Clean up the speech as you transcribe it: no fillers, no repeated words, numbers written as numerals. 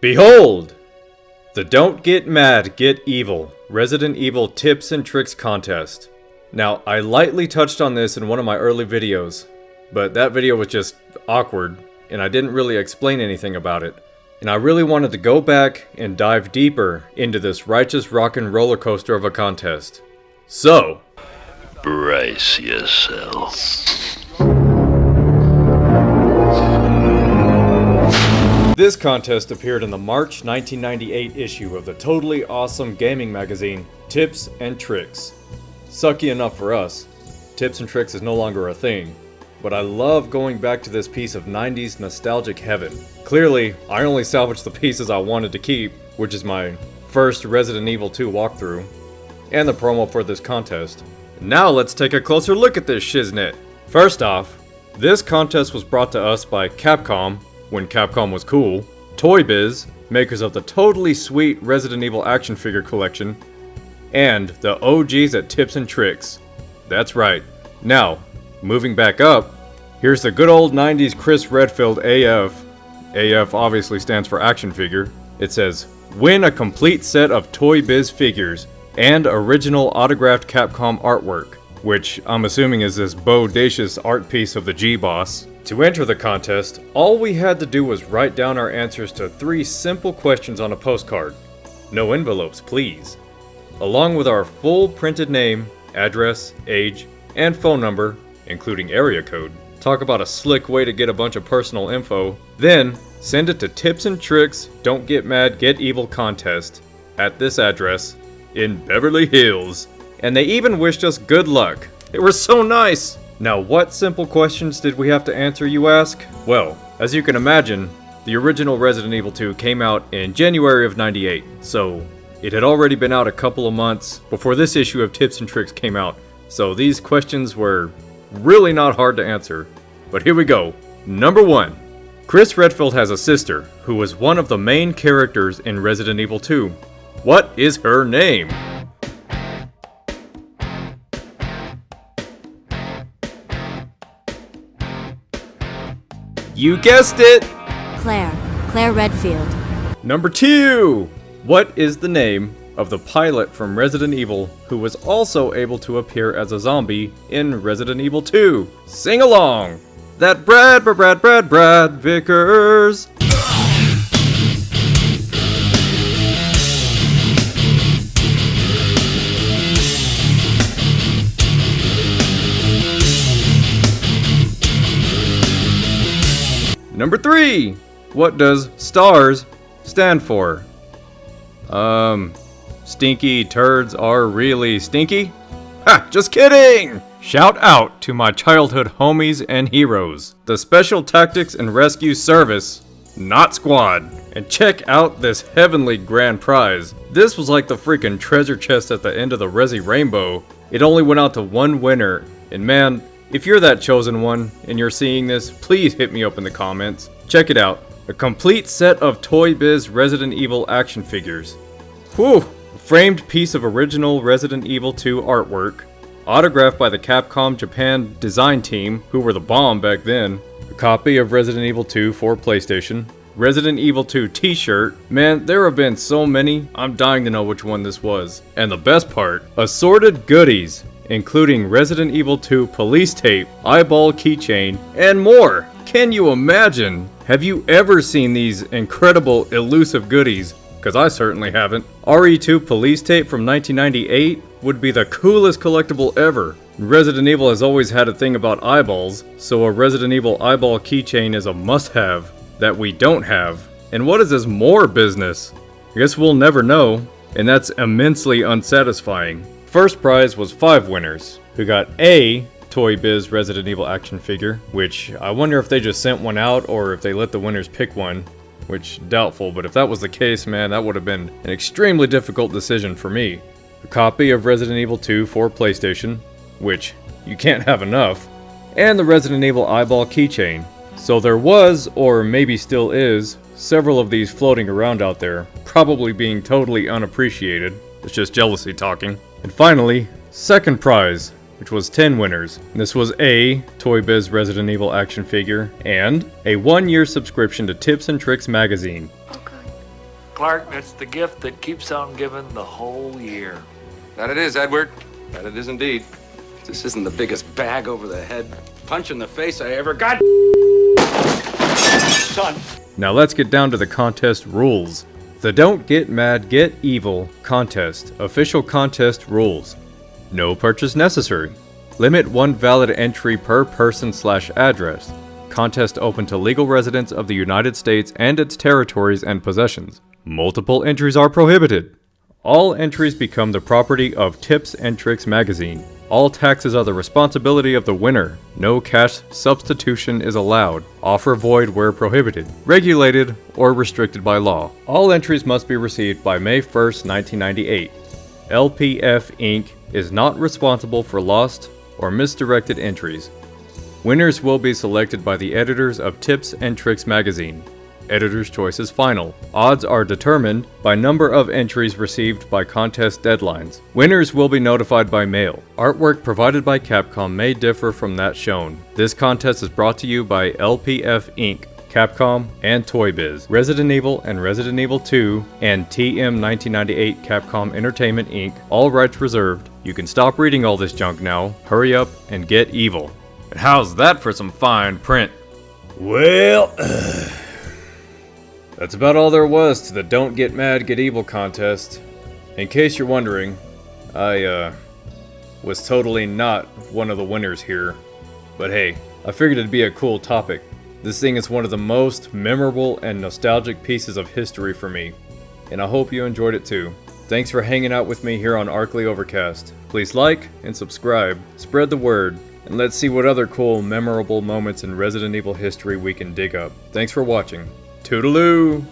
Behold! The Don't Get Mad, Get Evil Resident Evil Tips and Tricks Contest. Now, I lightly touched on this in one of my early videos, but that video was just awkward, and I didn't really explain anything about it. And I really wanted to go back and dive deeper into this righteous rockin' roller coaster of a contest. So, brace yourself. This contest appeared in the March 1998 issue of the totally awesome gaming magazine, Tips and Tricks. Sucky enough for us, Tips and Tricks is no longer a thing, but I love going back to this piece of 90s nostalgic heaven. Clearly, I only salvaged the pieces I wanted to keep, which is my first Resident Evil 2 walkthrough, and the promo for this contest. Now let's take a closer look at this shiznit. First off, this contest was brought to us by Capcom, when Capcom was cool, Toy Biz, makers of the totally sweet Resident Evil action figure collection, and the OGs at Tips and Tricks. That's right. Now, moving back up, here's the good old 90s Chris Redfield AF. AF obviously stands for action figure. It says, win a complete set of Toy Biz figures and original autographed Capcom artwork, which I'm assuming is this bodacious art piece of the G-Boss. To enter the contest, all we had to do was write down our answers to 3 simple questions on a postcard. No envelopes, please. Along with our full printed name, address, age, and phone number, including area code. Talk about a slick way to get a bunch of personal info. Then, send it to Tips and Tricks Don't Get Mad, Get Evil Contest at this address in Beverly Hills. And they even wished us good luck. They were so nice! Now, what simple questions did we have to answer, you ask? Well, as you can imagine, the original Resident Evil 2 came out in January of '98, so it had already been out a couple of months before this issue of Tips and Tricks came out, so these questions were really not hard to answer. But here we go. Number 1. Chris Redfield has a sister who was one of the main characters in Resident Evil 2. What is her name? You guessed it! Claire Redfield. Number 2! What is the name of the pilot from Resident Evil who was also able to appear as a zombie in Resident Evil 2? Sing along! That Brad Vickers! Number 3! What does STARS stand for? Stinky turds are really stinky? Ha! Just kidding! Shout out to my childhood homies and heroes, the Special Tactics and Rescue Service, not Squad. And check out this heavenly grand prize. This was like the freaking treasure chest at the end of the Resi Rainbow. It only went out to one winner, and man, if you're that chosen one and you're seeing this, please hit me up in the comments. Check it out. A complete set of Toy Biz Resident Evil action figures. Whew! A framed piece of original Resident Evil 2 artwork. Autographed by the Capcom Japan design team, who were the bomb back then. A copy of Resident Evil 2 for PlayStation. Resident Evil 2 t-shirt. Man, there have been so many, I'm dying to know which one this was. And the best part, assorted goodies, including Resident Evil 2 police tape, eyeball keychain, and more. Can you imagine? Have you ever seen these incredible elusive goodies? Because I certainly haven't. RE2 police tape from 1998 would be the coolest collectible ever. Resident Evil has always had a thing about eyeballs, so a Resident Evil eyeball keychain is a must-have that we don't have. And what is this more business? I guess we'll never know, and that's immensely unsatisfying. First prize was 5 winners, who got a Toy Biz Resident Evil action figure, which I wonder if they just sent one out or if they let the winners pick one, which doubtful, but if that was the case, man, that would have been an extremely difficult decision for me. A copy of Resident Evil 2 for PlayStation, which you can't have enough, and the Resident Evil eyeball keychain. So there was, or maybe still is, several of these floating around out there, probably being totally unappreciated. It's just jealousy talking. And finally, second prize, which was 10 winners. And this was a Toy Biz Resident Evil action figure and a 1-year subscription to Tips and Tricks magazine. Oh god. Clark, that's the gift that keeps on giving the whole year. That it is, Edward. That it is indeed. This isn't the biggest bag over the head punch in the face I ever got. Son. Now let's get down to the contest rules. The Don't Get Mad, Get Evil contest. Official contest rules. No purchase necessary. Limit 1 valid entry per person/address. Contest open to legal residents of the United States and its territories and possessions. Multiple entries are prohibited. All entries become the property of Tips and Tricks magazine. All taxes are the responsibility of the winner. No cash substitution is allowed. Offer void where prohibited, regulated, or restricted by law. All entries must be received by May 1st, 1998. LPF Inc. is not responsible for lost or misdirected entries. Winners will be selected by the editors of Tips and Tricks magazine. Editor's choice is final. Odds are determined by number of entries received by contest deadlines. Winners will be notified by mail. Artwork provided by Capcom may differ from that shown. This contest is brought to you by LPF Inc., Capcom, and Toy Biz, Resident Evil and Resident Evil 2, and TM 1998 Capcom Entertainment Inc., all rights reserved. You can stop reading all this junk now, hurry up, and get evil. And how's that for some fine print? Well, that's about all there was to the Don't Get Mad, Get Evil contest. In case you're wondering, I, was totally not one of the winners here. But hey, I figured it'd be a cool topic. This thing is one of the most memorable and nostalgic pieces of history for me, and I hope you enjoyed it too. Thanks for hanging out with me here on Arcly Overcast. Please like and subscribe, spread the word, and let's see what other cool, memorable moments in Resident Evil history we can dig up. Thanks for watching. Toodaloo!